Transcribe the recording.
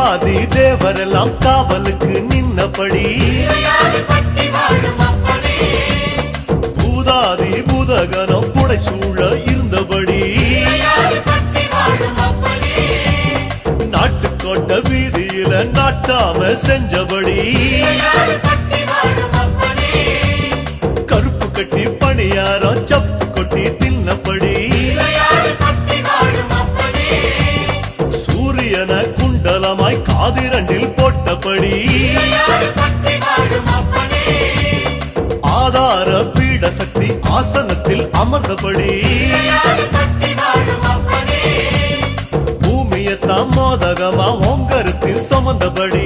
தேவாதி தேவரெல்லாம் காவலுக்கு நின்னபடி பூதாதி பூதகனம் புடைசூழ இருந்தபடி நாட்டுக்கோட்ட வீதியில நாட்டாம செஞ்சபடி கருப்பு கட்டி பணியாரம் சப்பு கொட்டி தின்னபடி சூரியன குண்டலமாய் காதிரண்டில் போட்டபடி ஆதார பீட சக்தி ஆசனத்தில் அமர்ந்தபடி பூமியத்தாம் மோதகமா ஓங்கருத்தில் சுமந்தபடி